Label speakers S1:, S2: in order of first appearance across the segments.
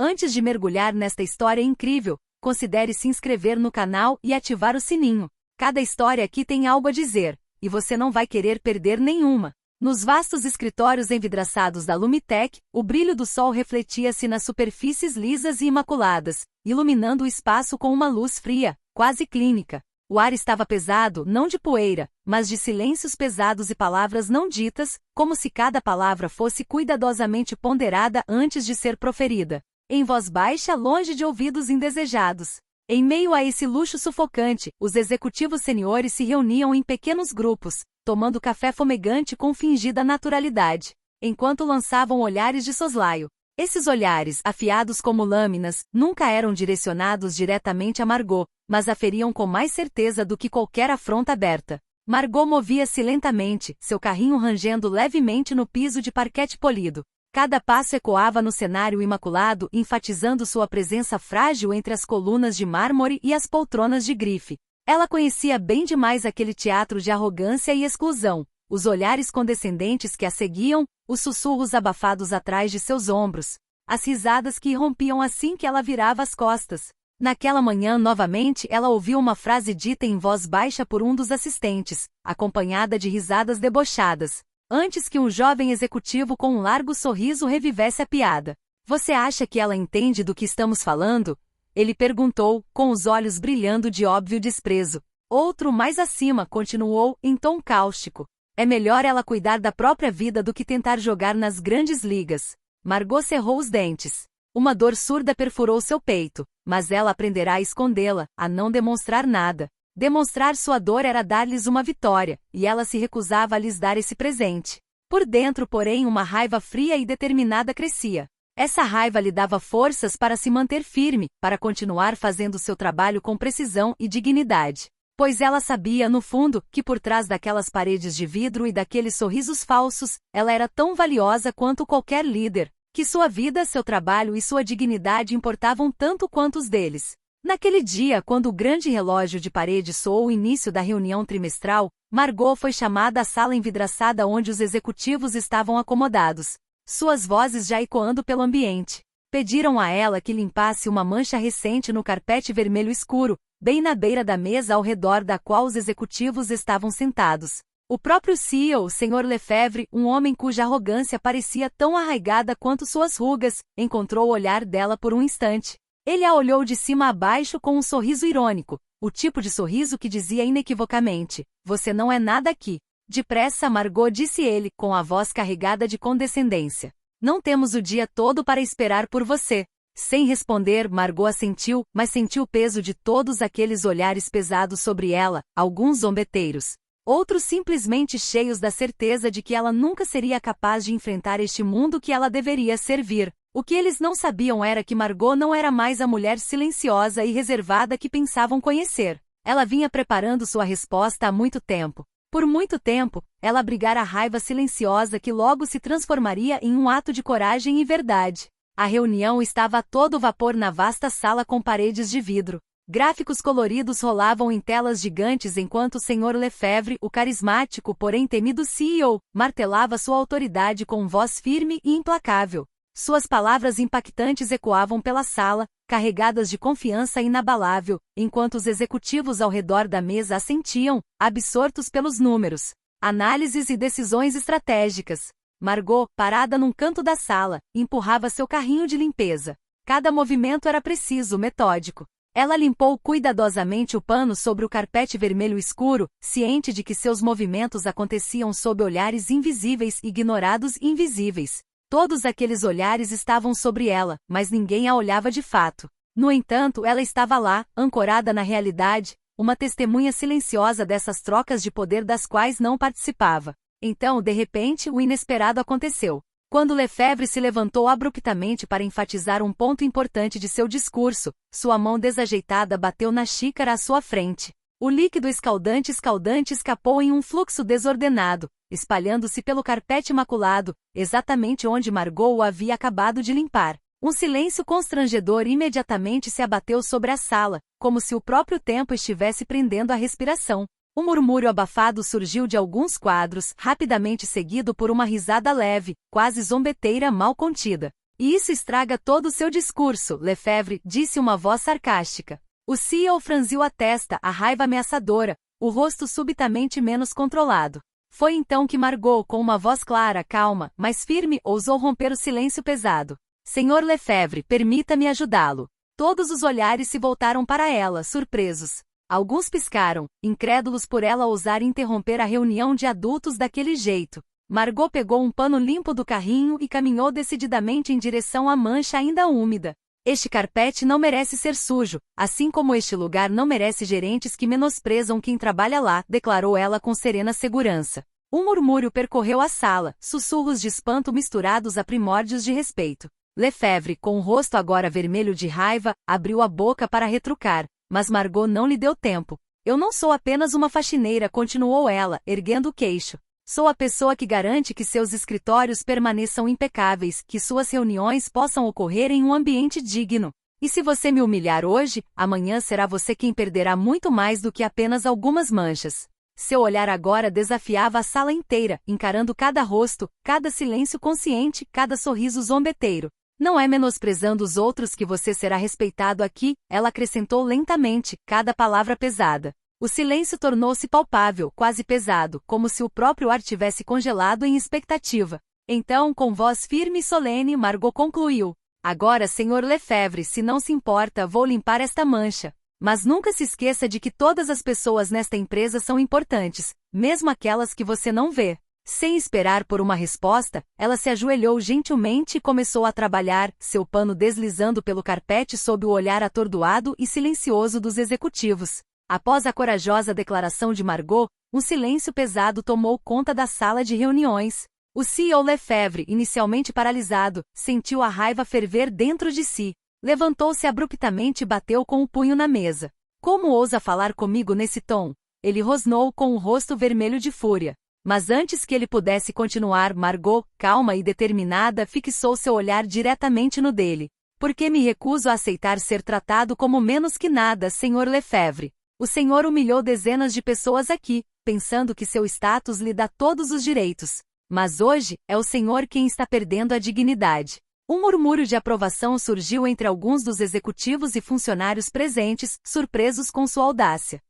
S1: Antes de mergulhar nesta história incrível, considere se inscrever no canal e ativar o sininho. Cada história aqui tem algo a dizer, e você não vai querer perder nenhuma. Nos vastos escritórios envidraçados da Lumitec, o brilho do sol refletia-se nas superfícies lisas e imaculadas, iluminando o espaço com uma luz fria, quase clínica. O ar estava pesado, não de poeira, mas de silêncios pesados e palavras não ditas, como se cada palavra fosse cuidadosamente ponderada antes de ser proferida. Em voz baixa, longe de ouvidos indesejados. Em meio a esse luxo sufocante, os executivos seniores se reuniam em pequenos grupos, tomando café fumegante com fingida naturalidade, enquanto lançavam olhares de soslaio. Esses olhares, afiados como lâminas, nunca eram direcionados diretamente a Margot, mas a feriam com mais certeza do que qualquer afronta aberta. Margot movia-se lentamente, seu carrinho rangendo levemente no piso de parquete polido. Cada passo ecoava no cenário imaculado, enfatizando sua presença frágil entre as colunas de mármore e as poltronas de grife. Ela conhecia bem demais aquele teatro de arrogância e exclusão, os olhares condescendentes que a seguiam, os sussurros abafados atrás de seus ombros, as risadas que irrompiam assim que ela virava as costas. Naquela manhã, novamente, ela ouviu uma frase dita em voz baixa por um dos assistentes, acompanhada de risadas debochadas, antes que um jovem executivo com um largo sorriso revivesse a piada. Você acha que ela entende do que estamos falando? Ele perguntou, com os olhos brilhando de óbvio desprezo. Outro mais acima continuou, em tom cáustico. É melhor ela cuidar da própria vida do que tentar jogar nas grandes ligas. Margot cerrou os dentes. Uma dor surda perfurou seu peito, mas ela aprenderá a escondê-la, a não demonstrar nada. Demonstrar sua dor era dar-lhes uma vitória, e ela se recusava a lhes dar esse presente. Por dentro, porém, uma raiva fria e determinada crescia. Essa raiva lhe dava forças para se manter firme, para continuar fazendo seu trabalho com precisão e dignidade. Pois ela sabia, no fundo, que por trás daquelas paredes de vidro e daqueles sorrisos falsos, ela era tão valiosa quanto qualquer líder, que sua vida, seu trabalho e sua dignidade importavam tanto quanto os deles. Naquele dia, quando o grande relógio de parede soou o início da reunião trimestral, Margot foi chamada à sala envidraçada onde os executivos estavam acomodados, suas vozes já ecoando pelo ambiente. Pediram a ela que limpasse uma mancha recente no carpete vermelho escuro, bem na beira da mesa ao redor da qual os executivos estavam sentados. O próprio CEO, o Sr. Lefebvre, um homem cuja arrogância parecia tão arraigada quanto suas rugas, encontrou o olhar dela por um instante. Ele a olhou de cima a baixo com um sorriso irônico, o tipo de sorriso que dizia inequivocamente: "Você não é nada aqui." "Depressa, Margot", disse ele, com a voz carregada de condescendência. "Não temos o dia todo para esperar por você." Sem responder, Margot assentiu, mas sentiu o peso de todos aqueles olhares pesados sobre ela, alguns zombeteiros, outros simplesmente cheios da certeza de que ela nunca seria capaz de enfrentar este mundo que ela deveria servir. O que eles não sabiam era que Margot não era mais a mulher silenciosa e reservada que pensavam conhecer. Ela vinha preparando sua resposta há muito tempo. Por muito tempo, ela abrigara a raiva silenciosa que logo se transformaria em um ato de coragem e verdade. A reunião estava a todo vapor na vasta sala com paredes de vidro. Gráficos coloridos rolavam em telas gigantes enquanto o Sr. Lefebvre, o carismático porém temido CEO, martelava sua autoridade com voz firme e implacável. Suas palavras impactantes ecoavam pela sala, carregadas de confiança inabalável, enquanto os executivos ao redor da mesa assentiam, absortos pelos números, análises e decisões estratégicas. Margot, parada num canto da sala, empurrava seu carrinho de limpeza. Cada movimento era preciso, metódico. Ela limpou cuidadosamente o pano sobre o carpete vermelho escuro, ciente de que seus movimentos aconteciam sob olhares invisíveis, ignorados e invisíveis. Todos aqueles olhares estavam sobre ela, mas ninguém a olhava de fato. No entanto, ela estava lá, ancorada na realidade, uma testemunha silenciosa dessas trocas de poder das quais não participava. Então, de repente, o inesperado aconteceu. Quando Lefebvre se levantou abruptamente para enfatizar um ponto importante de seu discurso, sua mão desajeitada bateu na xícara à sua frente. O líquido escaldante escapou em um fluxo desordenado, espalhando-se pelo carpete maculado, exatamente onde Margot o havia acabado de limpar. Um silêncio constrangedor imediatamente se abateu sobre a sala, como se o próprio tempo estivesse prendendo a respiração. Um murmúrio abafado surgiu de alguns quadros, rapidamente seguido por uma risada leve, quase zombeteira mal contida. E isso estraga todo o seu discurso, Lefebvre, disse uma voz sarcástica. O CEO franziu a testa, a raiva ameaçadora, o rosto subitamente menos controlado. Foi então que Margot, com uma voz clara, calma, mas firme, ousou romper o silêncio pesado. Senhor Lefebvre, permita-me ajudá-lo. Todos os olhares se voltaram para ela, surpresos. Alguns piscaram, incrédulos por ela ousar interromper a reunião de adultos daquele jeito. Margot pegou um pano limpo do carrinho e caminhou decididamente em direção à mancha ainda úmida. Este carpete não merece ser sujo, assim como este lugar não merece gerentes que menosprezam quem trabalha lá, declarou ela com serena segurança. Um murmúrio percorreu a sala, sussurros de espanto misturados a primórdios de respeito. Lefebvre, com o rosto agora vermelho de raiva, abriu a boca para retrucar, mas Margot não lhe deu tempo. Eu não sou apenas uma faxineira, continuou ela, erguendo o queixo. Sou a pessoa que garante que seus escritórios permaneçam impecáveis, que suas reuniões possam ocorrer em um ambiente digno. E se você me humilhar hoje, amanhã será você quem perderá muito mais do que apenas algumas manchas. Seu olhar agora desafiava a sala inteira, encarando cada rosto, cada silêncio consciente, cada sorriso zombeteiro. Não é menosprezando os outros que você será respeitado aqui, ela acrescentou lentamente, cada palavra pesada. O silêncio tornou-se palpável, quase pesado, como se o próprio ar tivesse congelado em expectativa. Então, com voz firme e solene, Margot concluiu. Agora, Sr. Lefebvre, se não se importa, vou limpar esta mancha. Mas nunca se esqueça de que todas as pessoas nesta empresa são importantes, mesmo aquelas que você não vê. Sem esperar por uma resposta, ela se ajoelhou gentilmente e começou a trabalhar, seu pano deslizando pelo carpete sob o olhar atordoado e silencioso dos executivos. Após a corajosa declaração de Margot, um silêncio pesado tomou conta da sala de reuniões. O CEO Lefebvre, inicialmente paralisado, sentiu a raiva ferver dentro de si. Levantou-se abruptamente e bateu com o punho na mesa. Como ousa falar comigo nesse tom? Ele rosnou com o rosto vermelho de fúria. Mas antes que ele pudesse continuar, Margot, calma e determinada, fixou seu olhar diretamente no dele. Por que me recuso a aceitar ser tratado como menos que nada, Sr. Lefebvre? O senhor humilhou dezenas de pessoas aqui, pensando que seu status lhe dá todos os direitos. Mas hoje, é o senhor quem está perdendo a dignidade. Um murmúrio de aprovação surgiu entre alguns dos executivos e funcionários presentes, surpresos com sua audácia.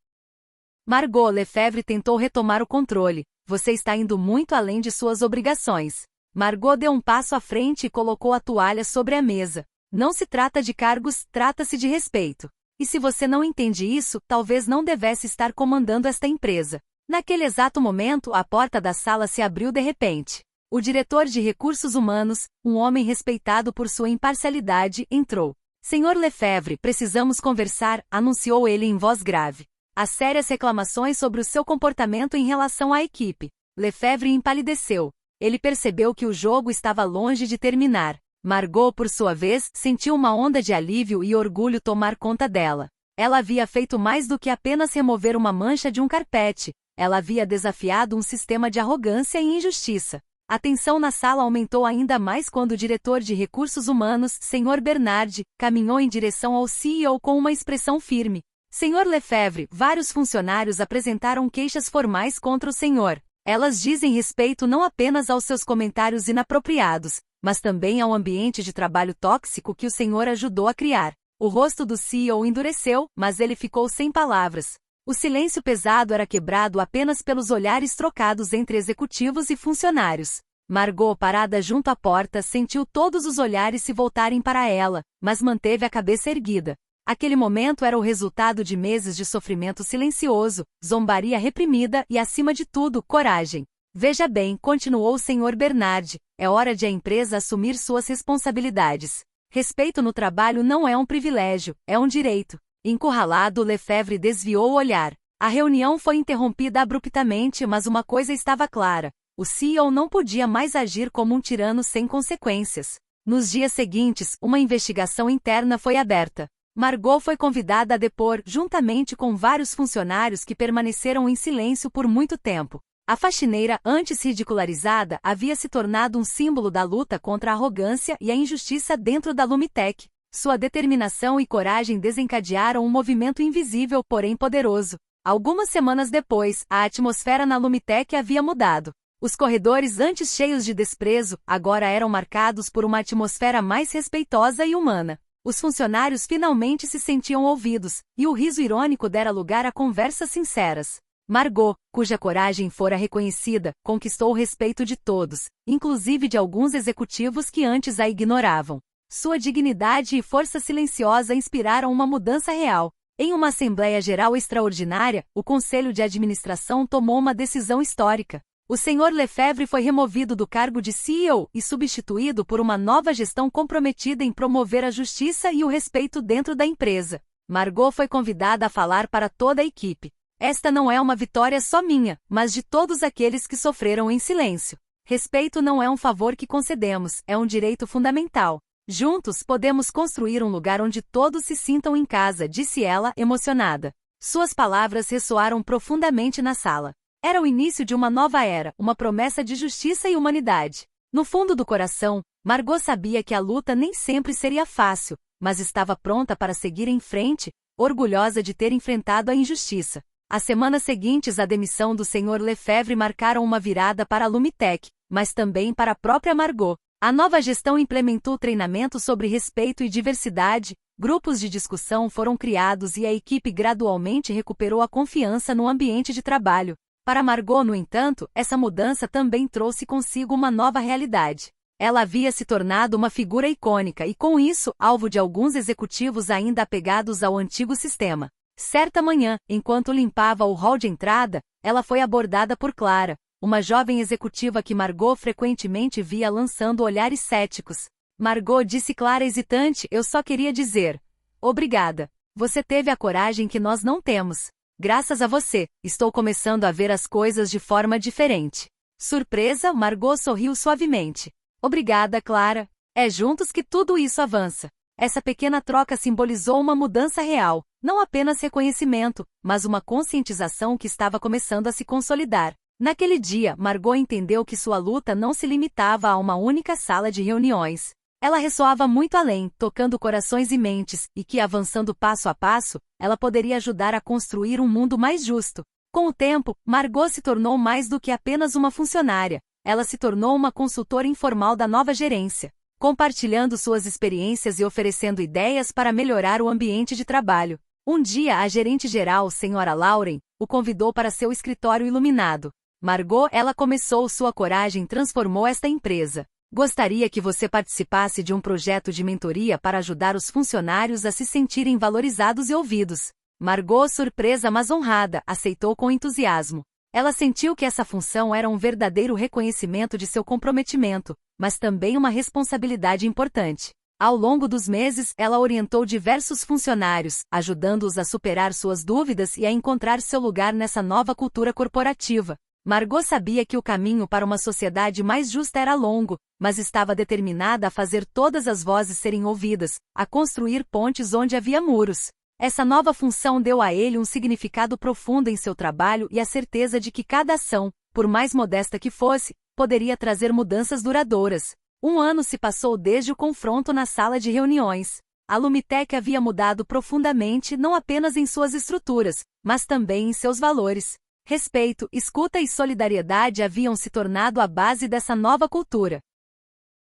S1: Margot, Lefebvre tentou retomar o controle. Você está indo muito além de suas obrigações. Margot deu um passo à frente e colocou a toalha sobre a mesa. Não se trata de cargos, trata-se de respeito. E se você não entende isso, talvez não devesse estar comandando esta empresa. Naquele exato momento, a porta da sala se abriu de repente. O diretor de recursos humanos, um homem respeitado por sua imparcialidade, entrou. Senhor Lefebvre, precisamos conversar, anunciou ele em voz grave. Há sérias reclamações sobre o seu comportamento em relação à equipe. Lefebvre empalideceu. Ele percebeu que o jogo estava longe de terminar. Margot, por sua vez, sentiu uma onda de alívio e orgulho tomar conta dela. Ela havia feito mais do que apenas remover uma mancha de um carpete. Ela havia desafiado um sistema de arrogância e injustiça. A tensão na sala aumentou ainda mais quando o diretor de recursos humanos, Sr. Bernard, caminhou em direção ao CEO com uma expressão firme. Sr. Lefebvre, vários funcionários apresentaram queixas formais contra o senhor. Elas dizem respeito não apenas aos seus comentários inapropriados, mas também ao ambiente de trabalho tóxico que o senhor ajudou a criar. O rosto do CEO endureceu, mas ele ficou sem palavras. O silêncio pesado era quebrado apenas pelos olhares trocados entre executivos e funcionários. Margot, parada junto à porta, sentiu todos os olhares se voltarem para ela, mas manteve a cabeça erguida. Aquele momento era o resultado de meses de sofrimento silencioso, zombaria reprimida e, acima de tudo, coragem. Veja bem, continuou o Sr. Bernard, é hora de a empresa assumir suas responsabilidades. Respeito no trabalho não é um privilégio, é um direito. Encurralado, Lefebvre desviou o olhar. A reunião foi interrompida abruptamente, mas uma coisa estava clara. O CEO não podia mais agir como um tirano sem consequências. Nos dias seguintes, uma investigação interna foi aberta. Margot foi convidada a depor, juntamente com vários funcionários que permaneceram em silêncio por muito tempo. A faxineira, antes ridicularizada, havia se tornado um símbolo da luta contra a arrogância e a injustiça dentro da Lumitec. Sua determinação e coragem desencadearam um movimento invisível, porém poderoso. Algumas semanas depois, a atmosfera na Lumitec havia mudado. Os corredores, antes cheios de desprezo, agora eram marcados por uma atmosfera mais respeitosa e humana. Os funcionários finalmente se sentiam ouvidos, e o riso irônico dera lugar a conversas sinceras. Margot, cuja coragem fora reconhecida, conquistou o respeito de todos, inclusive de alguns executivos que antes a ignoravam. Sua dignidade e força silenciosa inspiraram uma mudança real. Em uma Assembleia Geral extraordinária, o Conselho de Administração tomou uma decisão histórica. O Sr. Lefebvre foi removido do cargo de CEO e substituído por uma nova gestão comprometida em promover a justiça e o respeito dentro da empresa. Margot foi convidada a falar para toda a equipe. Esta não é uma vitória só minha, mas de todos aqueles que sofreram em silêncio. Respeito não é um favor que concedemos, é um direito fundamental. Juntos podemos construir um lugar onde todos se sintam em casa, disse ela, emocionada. Suas palavras ressoaram profundamente na sala. Era o início de uma nova era, uma promessa de justiça e humanidade. No fundo do coração, Margot sabia que a luta nem sempre seria fácil, mas estava pronta para seguir em frente, orgulhosa de ter enfrentado a injustiça. As semanas seguintes à demissão do Sr. Lefebvre marcaram uma virada para a Lumitec, mas também para a própria Margot. A nova gestão implementou treinamento sobre respeito e diversidade, grupos de discussão foram criados e a equipe gradualmente recuperou a confiança no ambiente de trabalho. Para Margot, no entanto, essa mudança também trouxe consigo uma nova realidade. Ela havia se tornado uma figura icônica e, com isso, alvo de alguns executivos ainda apegados ao antigo sistema. Certa manhã, enquanto limpava o hall de entrada, ela foi abordada por Clara, uma jovem executiva que Margot frequentemente via lançando olhares céticos. Margot, disse Clara hesitante, eu só queria dizer: obrigada. Você teve a coragem que nós não temos. Graças a você, estou começando a ver as coisas de forma diferente. Surpresa, Margot sorriu suavemente. Obrigada, Clara. É juntos que tudo isso avança. Essa pequena troca simbolizou uma mudança real, não apenas reconhecimento, mas uma conscientização que estava começando a se consolidar. Naquele dia, Margot entendeu que sua luta não se limitava a uma única sala de reuniões. Ela ressoava muito além, tocando corações e mentes, e que, avançando passo a passo, ela poderia ajudar a construir um mundo mais justo. Com o tempo, Margot se tornou mais do que apenas uma funcionária. Ela se tornou uma consultora informal da nova gerência, compartilhando suas experiências e oferecendo ideias para melhorar o ambiente de trabalho. Um dia, a gerente-geral, Sra. Lauren, o convidou para seu escritório iluminado. Margot, ela começou, sua coragem transformou esta empresa. Gostaria que você participasse de um projeto de mentoria para ajudar os funcionários a se sentirem valorizados e ouvidos. Margot, surpresa mas honrada, aceitou com entusiasmo. Ela sentiu que essa função era um verdadeiro reconhecimento de seu comprometimento, mas também uma responsabilidade importante. Ao longo dos meses, ela orientou diversos funcionários, ajudando-os a superar suas dúvidas e a encontrar seu lugar nessa nova cultura corporativa. Margot sabia que o caminho para uma sociedade mais justa era longo, mas estava determinada a fazer todas as vozes serem ouvidas, a construir pontes onde havia muros. Essa nova função deu a ele um significado profundo em seu trabalho e a certeza de que cada ação, por mais modesta que fosse, poderia trazer mudanças duradouras. Um ano se passou desde o confronto na sala de reuniões. A Lumitec havia mudado profundamente não apenas em suas estruturas, mas também em seus valores. Respeito, escuta e solidariedade haviam se tornado a base dessa nova cultura.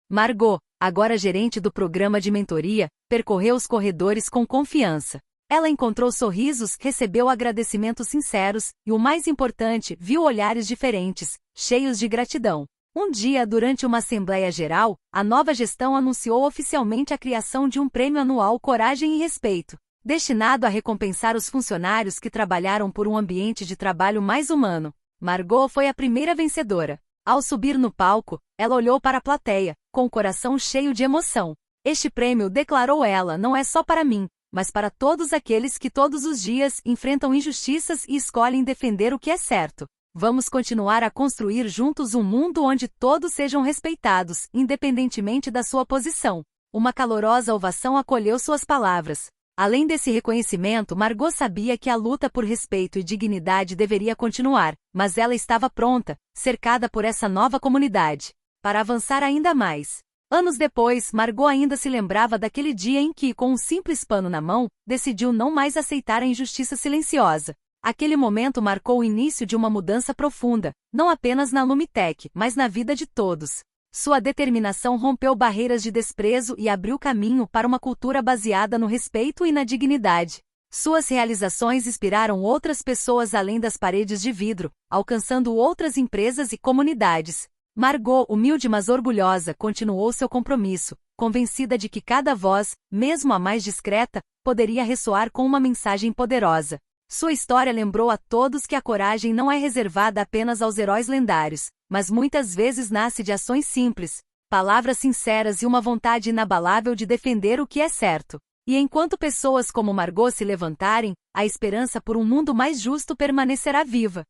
S1: Margot, agora gerente do programa de mentoria, percorreu os corredores com confiança. Ela encontrou sorrisos, recebeu agradecimentos sinceros e, o mais importante, viu olhares diferentes, cheios de gratidão. Um dia, durante uma Assembleia Geral, a nova gestão anunciou oficialmente a criação de um prêmio anual Coragem e Respeito, destinado a recompensar os funcionários que trabalharam por um ambiente de trabalho mais humano. Margot foi a primeira vencedora. Ao subir no palco, ela olhou para a plateia, com o coração cheio de emoção. Este prêmio, declarou ela, não é só para mim, mas para todos aqueles que todos os dias enfrentam injustiças e escolhem defender o que é certo. Vamos continuar a construir juntos um mundo onde todos sejam respeitados, independentemente da sua posição. Uma calorosa ovação acolheu suas palavras. Além desse reconhecimento, Margot sabia que a luta por respeito e dignidade deveria continuar, mas ela estava pronta, cercada por essa nova comunidade, para avançar ainda mais. Anos depois, Margot ainda se lembrava daquele dia em que, com um simples pano na mão, decidiu não mais aceitar a injustiça silenciosa. Aquele momento marcou o início de uma mudança profunda, não apenas na Lumitec, mas na vida de todos. Sua determinação rompeu barreiras de desprezo e abriu caminho para uma cultura baseada no respeito e na dignidade. Suas realizações inspiraram outras pessoas além das paredes de vidro, alcançando outras empresas e comunidades. Margot, humilde mas orgulhosa, continuou seu compromisso, convencida de que cada voz, mesmo a mais discreta, poderia ressoar com uma mensagem poderosa. Sua história lembrou a todos que a coragem não é reservada apenas aos heróis lendários, mas muitas vezes nasce de ações simples, palavras sinceras e uma vontade inabalável de defender o que é certo. E enquanto pessoas como Margot se levantarem, a esperança por um mundo mais justo permanecerá viva.